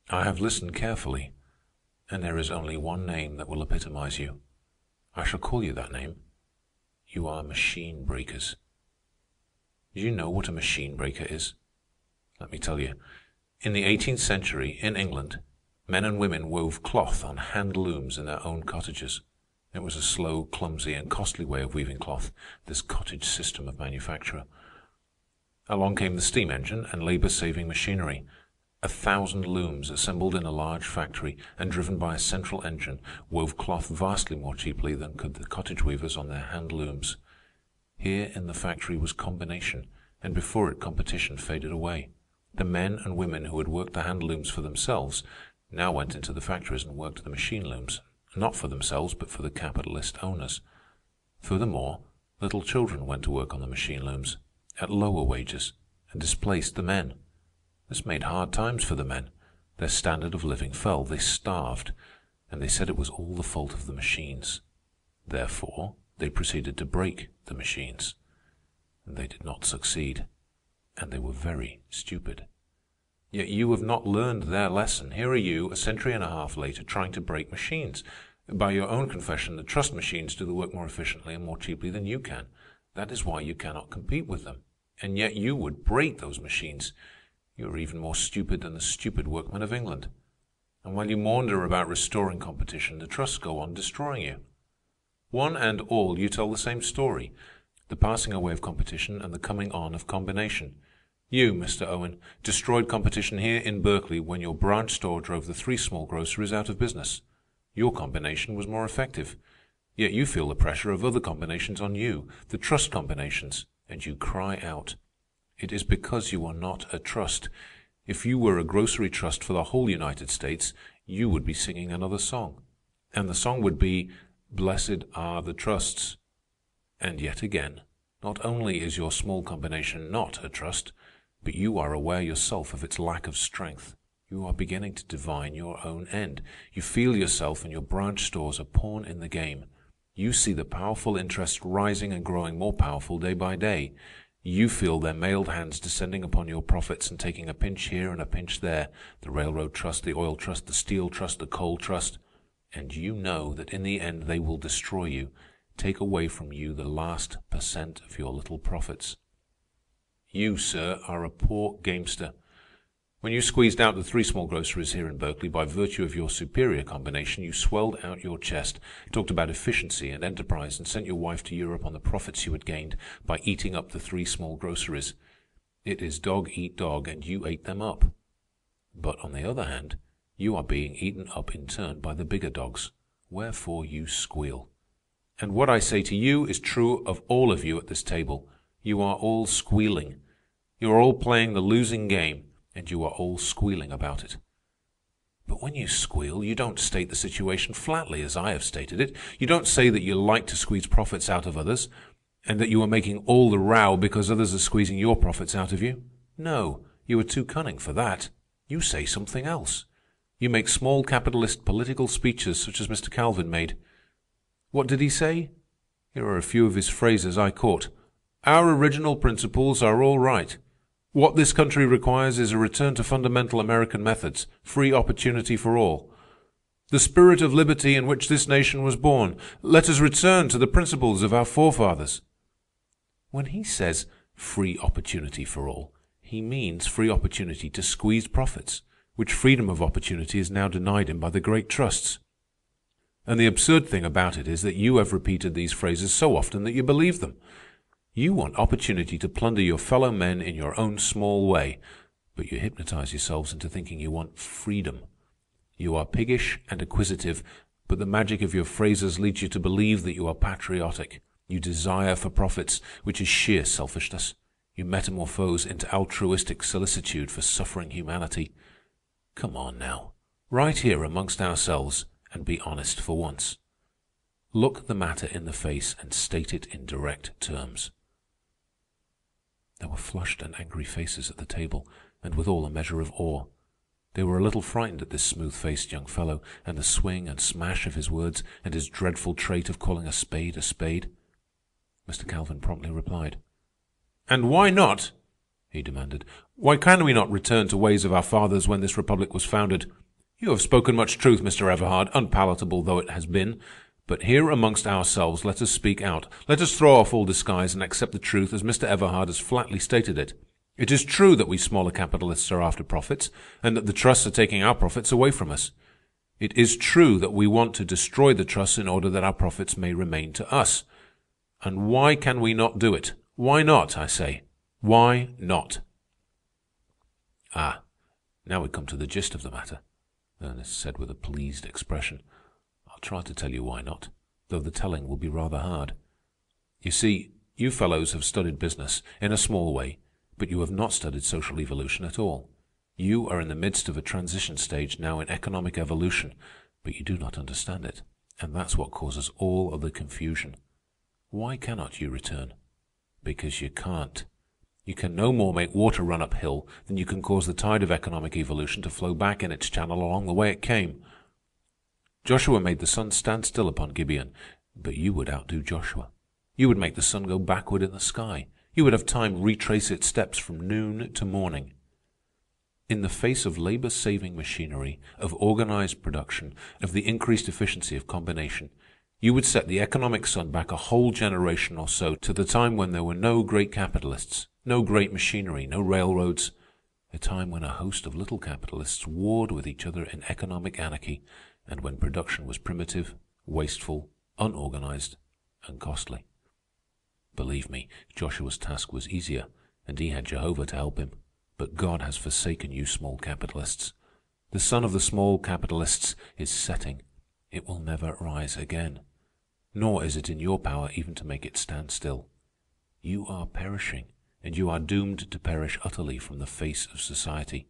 I have listened carefully, and there is only one name that will epitomize you. I shall call you that name. You are machine breakers. Do you know what a machine breaker is? Let me tell you. In the 18th century, in England, men and women wove cloth on hand looms in their own cottages. It was a slow, clumsy, and costly way of weaving cloth, this cottage system of manufacture. Along came the steam engine and labor-saving machinery. 1,000 looms assembled in a large factory and driven by a central engine wove cloth vastly more cheaply than could the cottage weavers on their hand looms. Here in the factory was combination, and before it competition faded away. The men and women who had worked the hand looms for themselves now went into the factories and worked the machine looms, not for themselves but for the capitalist owners. Furthermore, little children went to work on the machine looms at lower wages and displaced the men. This made hard times for the men. Their standard of living fell. They starved, and they said it was all the fault of the machines. Therefore, they proceeded to break the machines. They did not succeed, and they were very stupid. Yet you have not learned their lesson. Here are you, a century and a half later, trying to break machines. By your own confession, the trust machines do the work more efficiently and more cheaply than you can. That is why you cannot compete with them. And yet you would break those machines. You are even more stupid than the stupid workmen of England. And while you maunder about restoring competition, the trusts go on destroying you. One and all, you tell the same story, the passing away of competition and the coming on of combination. You, Mr. Owen, destroyed competition here in Berkeley when your branch store drove the 3 small groceries out of business. Your combination was more effective. Yet you feel the pressure of other combinations on you, the trust combinations, and you cry out. It is because you are not a trust. If you were a grocery trust for the whole United States, you would be singing another song. And the song would be, "Blessed are the trusts." And yet again, not only is your small combination not a trust, but you are aware yourself of its lack of strength. You are beginning to divine your own end. You feel yourself and your branch stores a pawn in the game. You see the powerful interests rising and growing more powerful day by day. You feel their mailed hands descending upon your profits and taking a pinch here and a pinch there, the railroad trust, the oil trust, the steel trust, the coal trust. And you know that in the end they will destroy you, take away from you the last % of your little profits. You, sir, are a poor gamester. When you squeezed out the 3 small groceries here in Berkeley by virtue of your superior combination, you swelled out your chest, talked about efficiency and enterprise, and sent your wife to Europe on the profits you had gained by eating up the 3 small groceries. It is dog eat dog, and you ate them up. But on the other hand, you are being eaten up in turn by the bigger dogs. Wherefore you squeal. And what I say to you is true of all of you at this table. You are all squealing. You are all playing the losing game, and you are all squealing about it. But when you squeal, you don't state the situation flatly, as I have stated it. You don't say that you like to squeeze profits out of others, and that you are making all the row because others are squeezing your profits out of you. No, you are too cunning for that. You say something else. You make small capitalist political speeches such as Mr. Calvin made. What did he say? Here are a few of his phrases I caught. Our original principles are all right. What this country requires is a return to fundamental American methods, free opportunity for all. The spirit of liberty in which this nation was born. Let us return to the principles of our forefathers. When he says free opportunity for all, he means free opportunity to squeeze profits, which freedom of opportunity is now denied him by the great trusts. And the absurd thing about it is that you have repeated these phrases so often that you believe them. You want opportunity to plunder your fellow men in your own small way, but you hypnotize yourselves into thinking you want freedom. You are piggish and acquisitive, but the magic of your phrases leads you to believe that you are patriotic. You desire for profits, which is sheer selfishness. You metamorphose into altruistic solicitude for suffering humanity. Come on now, right here amongst ourselves, and be honest for once. Look the matter in the face and state it in direct terms. There were flushed and angry faces at the table, and withal a measure of awe. They were a little frightened at this smooth-faced young fellow, and the swing and smash of his words, and his dreadful trait of calling a spade a spade. Mr. Calvin promptly replied. "And why not?" he demanded. "Why can we not return to ways of our fathers when this republic was founded? You have spoken much truth, Mr. Everhard, unpalatable though it has been. But here amongst ourselves let us speak out. Let us throw off all disguise and accept the truth as Mr. Everhard has flatly stated it. It is true that we smaller capitalists are after profits, and that the trusts are taking our profits away from us. It is true that we want to destroy the trusts in order that our profits may remain to us. And why can we not do it? Why not, I say? Why not?" "Ah, now we come to the gist of the matter," Ernest said with a pleased expression. "I'll try to tell you why not, though the telling will be rather hard. You see, you fellows have studied business, in a small way, but you have not studied social evolution at all. You are in the midst of a transition stage now in economic evolution, but you do not understand it, and that's what causes all of the confusion. Why cannot you return? Because you can't. You can no more make water run uphill than you can cause the tide of economic evolution to flow back in its channel along the way it came. Joshua made the sun stand still upon Gibeon, but you would outdo Joshua. You would make the sun go backward in the sky. You would have time retrace its steps from noon to morning. In the face of labor-saving machinery, of organized production, of the increased efficiency of combination, you would set the economic sun back a whole generation or so to the time when there were no great capitalists, no great machinery, no railroads, a time when a host of little capitalists warred with each other in economic anarchy, and when production was primitive, wasteful, unorganized, and costly. Believe me, Joshua's task was easier, and he had Jehovah to help him. But God has forsaken you small capitalists. The sun of the small capitalists is setting. It will never rise again. Nor is it in your power even to make it stand still. You are perishing, and you are doomed to perish utterly from the face of society.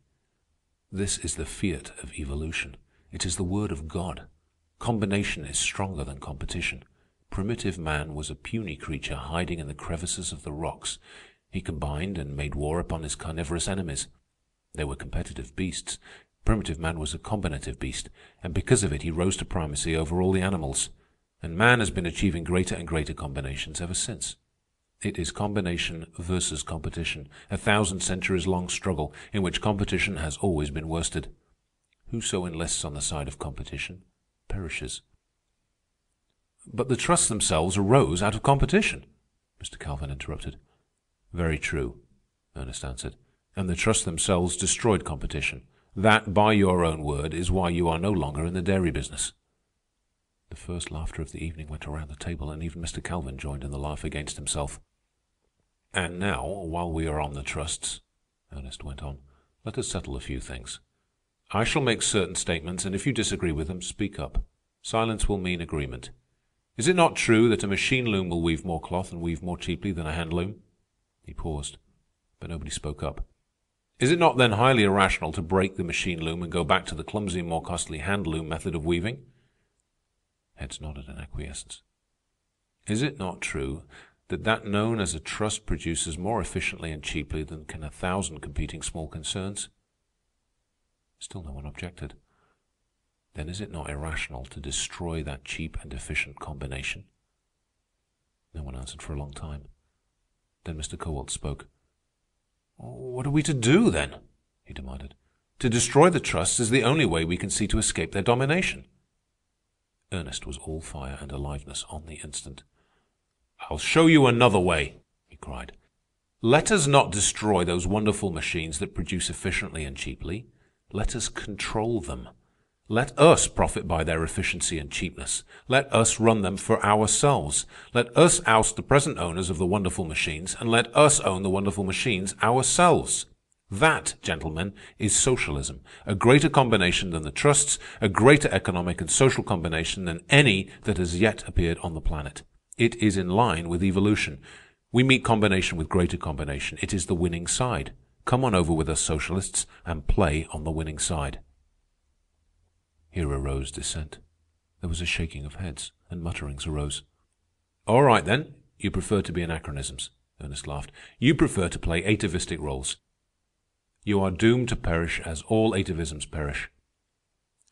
This is the fiat of evolution. It is the word of God. Combination is stronger than competition. Primitive man was a puny creature hiding in the crevices of the rocks. He combined and made war upon his carnivorous enemies. They were competitive beasts. Primitive man was a combinative beast, and because of it he rose to primacy over all the animals. And man has been achieving greater and greater combinations ever since. It is combination versus competition, a 1,000-centuries-long struggle in which competition has always been worsted. Whoso enlists on the side of competition perishes. "But the trusts themselves arose out of competition," Mr. Calvin interrupted. "Very true," Ernest answered. "And the trusts themselves destroyed competition. That, by your own word, is why you are no longer in the dairy business." The first laughter of the evening went around the table, and even Mr. Calvin joined in the laugh against himself. "And now, while we are on the trusts," Ernest went on, "let us settle a few things. I shall make certain statements, and if you disagree with them, speak up. Silence will mean agreement. Is it not true that a machine loom will weave more cloth and weave more cheaply than a hand loom?" He paused, but nobody spoke up. "Is it not then highly irrational to break the machine loom and go back to the clumsy, more costly hand loom method of weaving?" Heads nodded in acquiescence. "Is it not true that that known as a trust produces more efficiently and cheaply than can 1,000 competing small concerns?" Still no one objected. "Then is it not irrational to destroy that cheap and efficient combination?" No one answered for a long time. Then Mr. Kowalt spoke. "What are we to do, then?" he demanded. "To destroy the trusts is the only way we can see to escape their domination." Ernest was all fire and aliveness on the instant. "I'll show you another way," he cried. "Let us not destroy those wonderful machines that produce efficiently and cheaply. Let us control them. Let us profit by their efficiency and cheapness. Let us run them for ourselves. Let us oust the present owners of the wonderful machines, and let us own the wonderful machines ourselves. That, gentlemen, is socialism, a greater combination than the trusts, a greater economic and social combination than any that has yet appeared on the planet. It is in line with evolution. We meet combination with greater combination. It is the winning side. Come on over with us, socialists, and play on the winning side." Here arose dissent. There was a shaking of heads, and mutterings arose. "All right, then. You prefer to be anachronisms," Ernest laughed. "You prefer to play atavistic roles. You are doomed to perish as all atavisms perish.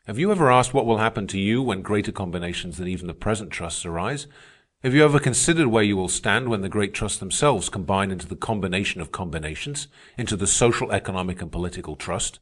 Have you ever asked what will happen to you when greater combinations than even the present trusts arise? Have you ever considered where you will stand when the great trusts themselves combine into the combination of combinations, into the social, economic, and political trust?